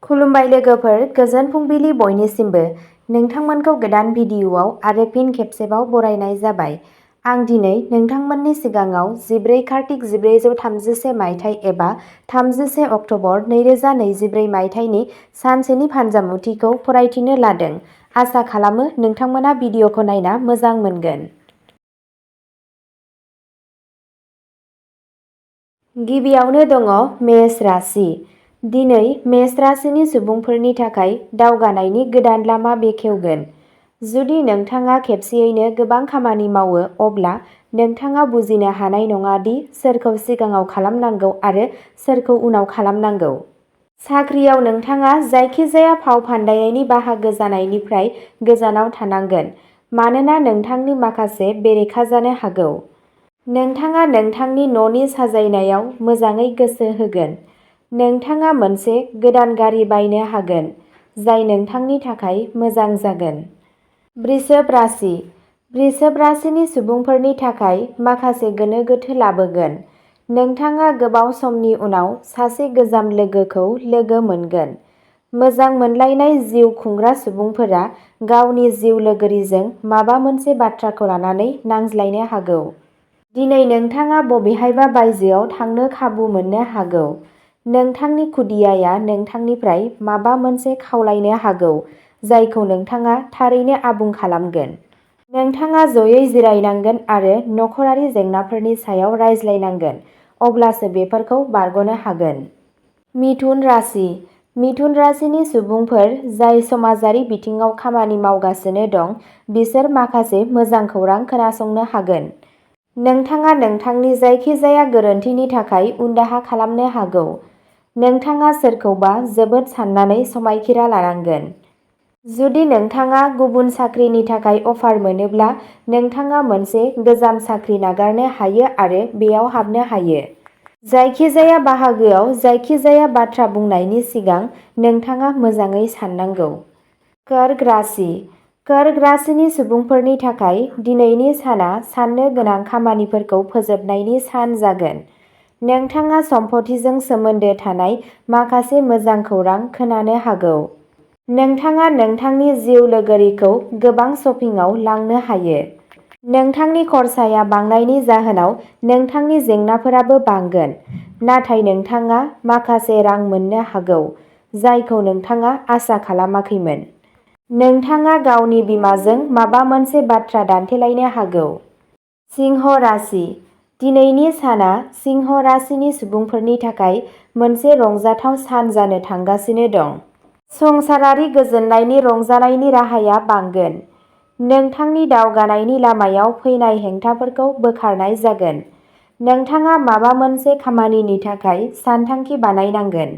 खुलुमबाय लोगोफोर, गोजोन फुंबिलि बयनिसिमबो। नोंथांमोनखौ गोदान भिडिअ'आव आरो फिन खेबसेबाव बरायनाय जाबाय। आं दिनै नोंथांमोननि सिगाङाव 14 कार्तिक 1433 मायथाइ एबा 31 अक्ट'बर 2024 मायथाइनि सानसेनि फानजामुथिखौ फरायथिनो लादों। आसा खालामो नोंथांमोना भिडिअ'खौ नायना मोजां मोनगोन। गिबियावनो दङ मेष राशि। दिनै मेष राशिनि सुबुंफोरनि थाखाय दावगानायनि गोदान लामा बेखेवगोन। जुदि नोंथाङा खेबसेयैनो गोबां खामानि मावो अब्ला नोंथाङा बुजिनो हानाय नङा दि सोरखौ सिगाङाव खालामनांगौ आरो सोरखौ उनाव खालामनांगौ। साख्रियाव नोंथाङा जायखिजाया फाव फान्दायनायनि बाहागो जानायनिफ्राय गोजानाव थानांगोन मानोना नोंथांनि माखासे बेरेखा जानो हागौ। नोंथाङा नोंथांनि न'नि साजायनायाव मोजाङै गोसो होगोन। नोंथाङा मोनसे गोदान गारि बायनो हागोन, जाय नोंथांनि थाखाय मोजां जागोन। वृषभ राशि। वृषभ राशिनि सुबुंफोरनि थाखाय माखासे गोनो गोथो लाबोगोन। नोंथाङा गोबाव समनि उनाव सासे गोजाम लोगोखौ लोगो मोनगोन। मोजां मोनलायनाय जिउ खुंग्रा सुबुंफोरा गावनि जिउ लोगोरिजों माबा मोनसे बाथ्राखौ लानानै नांज्लायनो हागौ। दिनै नोंथाङा बबेहायबा बायजोआव थांनो खाबु मोननो हागौ। नोंथांनि खुदियाया नोंथांनिफ्राय माबा मोनसे खावलायनो हागौ, जायखौ नोंथाङा थारैनो आबुं खालामगोन। नोंथाङा जयै जिरायनांगोन आरो नखरारि जेंनाफोरनि सायाव रायज्लायनांगोन, अब्लासो बेफोरखौ बारग'नो हागोन। मिथुन राशि। मिथुन राशिनि सुबुंफोर जाय समाजारि बिथिङाव खामानि मावगासिनो दं, बिसोर माखासे मोजां खौरां खोनासंनो हागोन। नोंथाङा नोंथांनि जायखिजाया गोरोन्थिनि थाखाय उनदाहा खालामनो हागौ। नोंथाङा सोरखौबा जोबोद साननानै समायखिरा लानांगोन। जुदि नोंथाङा गुबुन साख्रिनि थाखाय अफार मोनोब्ला नोंथाङा मोनसे गोजाम साख्रि नागारनो हायो आरो बेयाव हाबनो हायो। जायखिजाया बाहागोआव जायखिजाया बाथ्रा बुंनायनि सिगां नोंथाङा मोजाङै साननांगौ। कर्क राशि। कर्क राशिनि सुबुंफोरनि थाखाय दिनैनि साना साननो गोनां खामानिफोरखौ फोजोबनायनि सान जागोन। नोंथाङा सम्पथिजों सोमोन्दो थानाय माखासे मोजां खौरां खोनानो हागौ। नोंथाङा नोंथांनि जिउ लोगोरिखौ गोबां शपिंआव लांनो हायो। नोंथांनि खरसाया बांनायनि जाहोनाव नोंथांनि जेंनाफोराबो बांगोन, नाथाय नोंथाङा माखासे रां मोननो हागौ, जायखौ नोंथाङा आसा खालामाखैमोन। नोंथाङा गावनि बिमाजों माबा मोनसे बाथ्रा दान्थेलायनो हागौ। सिंह राशि। दिनैनि साना सिंह राशिनि सुबुंफोरनि थाखाय मोनसे रंजाथाव सान जानो थांगासिनो दं। संसारारि गोजोननायनि रंजानायनि राहाया बांगोन। नोंथांनि दावगानायनि लामायाव फैनाय हेंथाफोरखौ बोखारनाय जागोन। नोंथाङा माबा मोनसे खामानिनि थाखाय सानथांखि बानायनांगोन।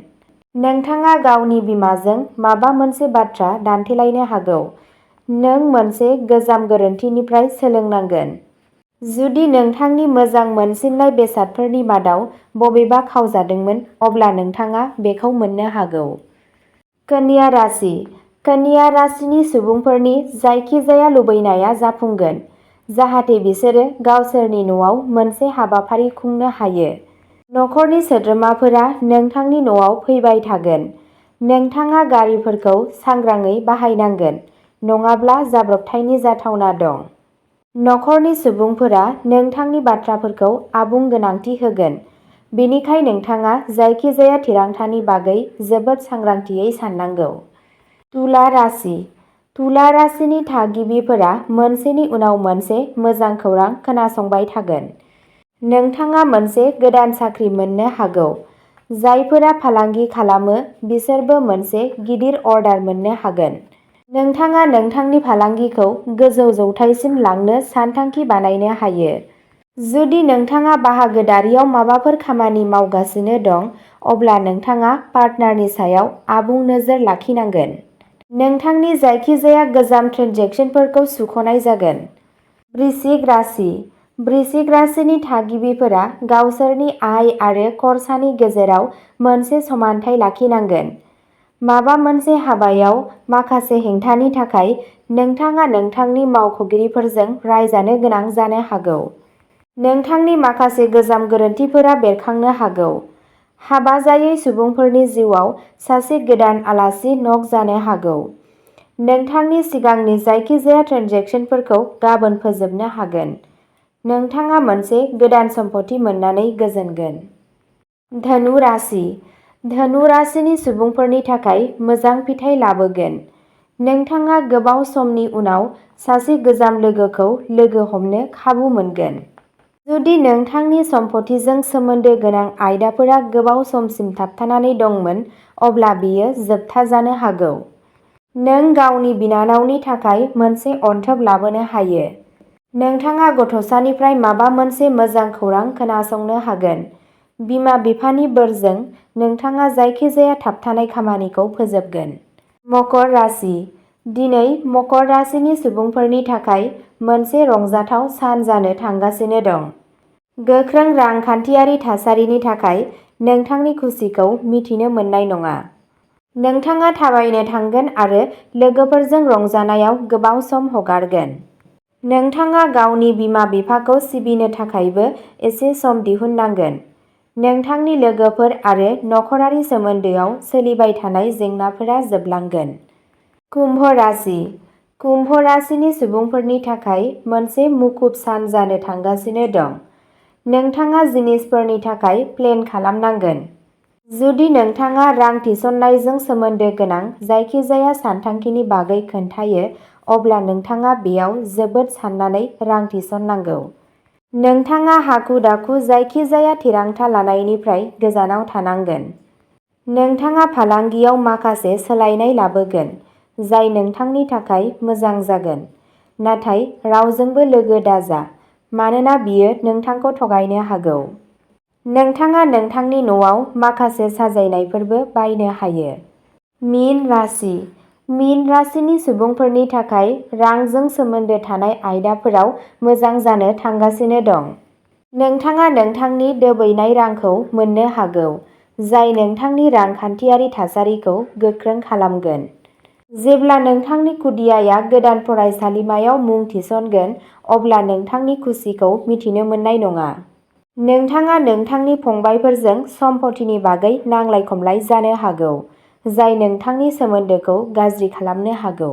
नोंथाङा गावनि बिमाजों माबा मोनसे बाथ्रा दान्थेलायनो हागौ। नों मोनसे गोजाम गोरोन्थिनिफ्राय सोलोंनांगोन। जुदि नोंथांनि मोजां मोनसिननाय बेसादफोरनि मादाव बबेबा खावजादोंमोन, अब्ला नोंथाङा बेखौ मोननो हागौ। कन्या राशि। कन्या राशिनि सुबुंफोरनि जायखिजाया लुबैनाया जाफुंगोन, जाहाथे बिसोरो गावसोरनि न'आव मोनसे हाबाफारि खुंनो हायो। नखरनि सोद्रोमाफोरा नोंथांनि न'आव फैबाय थागोन। नोंथाङा गारिफोरखौ सांग्राङै बाहायनांगोन, नङाब्ला जाब्रबथायनि जाथावना दं। नखरनि सुबुंफोरा नोंथांनि बाथ्राफोरखौ आबुं गोनांथि होगोन, बेनिखाय नोंथाङा जायखिजाया थिरांथानि बागै जोबोद सांग्रांथियै साननांगौ। तुला राशि। तुला राशिनि थागिबिफोरा मोनसेनि उनाव मोनसे मोजां खौरां खोनासंबाय थागोन। नोंथाङा मोनसे गोदान साख्रि मोननो हागौ। जायफोरा फालांगि खालामो बिसोरबो मोनसे गिदिर अर्डार मोननो हागोन। नोंथाङा नोंथांनि फालांगिखौ गोजौ जौथायसिम लांनो सानथांखि बानायनो हायो। जुदि नोंथाङा बाहागोदारियाव माबाफोर खामानि मावगासिनो दं, अब्ला नोंथाङा पार्टनारनि सायाव आबुं नोजोर लाखिनांगोन। नोंथांनि जायखिजाया गोजाम ट्रेन्जेकसनफोरखौ सुख'नाय जागोन। वृश्चिक राशि। वृश्चिक राशिनि थागिबिफोरा गावसोरनि आय आरो खरसानि गेजेराव मोनसे समानथाय लाखिनांगोन। माबा मोनसे हाबायाव माखासे हेंथानि थाखाय नोंथाङा नोंथांनि मावख'गिरिफोरजों रायजानो गोनां जानो हागौ। नोंथांनि माखासे गोजाम गोरोन्थिफोरा बेरखांनो हागौ। हाबा जायै सुबुंफोरनि जिउआव सासे गोदान आलासि नक जानो हागौ। नोंथांनि सिगांनि जायखिजाया ट्रेन्जेकसनफोरखौ गाबोन फोजोबनो हागोन। नोंथाङा मोनसे गोदान सम्पथि मोननानै गोजोनगोन। धनु राशि। धनु राशिनि सुबुंफोरनि थाखाय मोजां फिथाइ लाबोगोन। नोंथाङा गोबाव समनि उनाव सासे गोजाम लोगोखौ लोगो हमनो खाबु मोनगोन। जुदि नोंथांनि सम्पथिजों सोमोन्दो गोनां आयदाफोरा गोबाव समसिम थाबथानानै दंमोन, अब्ला बेयो जोबथा जानो हागौ। नों गावनि बिनानावनि थाखाय मोनसे अनथोब लाबोनो हायो। नोंथाङा गथ'सानिफ्राय माबा मोनसे मोजां खौरां खोनासंनो हागोन। बिमा-बिफानि बोरजों नोंथाङा जायखिजाया थाबथानाय खामानिखौ फोजोबगोन। मकर राशि। दिनै मकर राशिनि सुबुंफोरनि थाखाय मोनसे रंजाथाव सान जानो थांगासिनो दं। गोख्रों रांखान्थियारि थासारिनि थाखाय नोंथांनि खुसिखौ मिथिनो मोननाय नङा। नोंथाङा थाबायनो थांगोन आरो लोगोफोरजों रंजानायाव गोबाव सम हगारगोन। नोंथाङा गावनि बिमा-बिफाखौ सिबिनो थाखायबो एसे सम दिहुननांगोन। नोंथांनि लोगोफोर आरो नखरारि सोमोन्दोआव सोलिबाय थानाय जेंनाफोरा जोबलांगोन। कुम्भ राशि। कुम्भ राशिनि सुबुंफोरनि थाखाय मोनसे मुखुब सान जानो थांगासिनो दं। नोंथाङा जिनिसफोरनि थाखाय प्लेन खालामनांगोन। जुदि नोंथाङा रां थिसननायजों सोमोन्दो गोनां जायखिजाया सानथांखिनि बागै खोन्थायो, अब्ला नोंथाङा बेयाव जोबोद साननानै रां थिसननांगौ। नोंथाङा हाखु-दाखु जायखिजाया थिरांथा लानायनिफ्राय गोजानाव थानांगोन। नोंथाङा फालांगियाव माखासे सोलायनाय लाबोगोन, जाय नोंथांनि थाखाय मोजां जागोन। नाथाय रावजोंबो लोगो दाजा, मानोना बियो नोंथांखौ थगायनो हागौ। नोंथाङा नोंथांनि न'आव माखासे साजायनायफोरबो बायनो हायो। मीन राशि। मीन राशिनि सुबुंफोरनि थाखाय रांजों सोमोन्दो थानाय आयदाफोराव मोजां जानो थांगासिनो दं। नोंथाङा नोंथांनि दोबैनाय रांखौ मोननो हागौ, जाय नोंथांनि रांखान्थियारि थासारिखौ गोख्रों खालामगोन। जेब्ला नोंथांनि खुदियाया गोदान फरायसालिमायाव मुं थिसनगोन, अब्ला नोंथांनि खुसिखौ मिथिनो मोननाय नङा। नोंथाङा नोंथांनि फंबायफोरजों सम्पथिनि बागै नांलाय-खमलाय जानो हागौ, जाय नोंथांनि सोमोन्दोखौ गाज्रि खालामनो हागौ।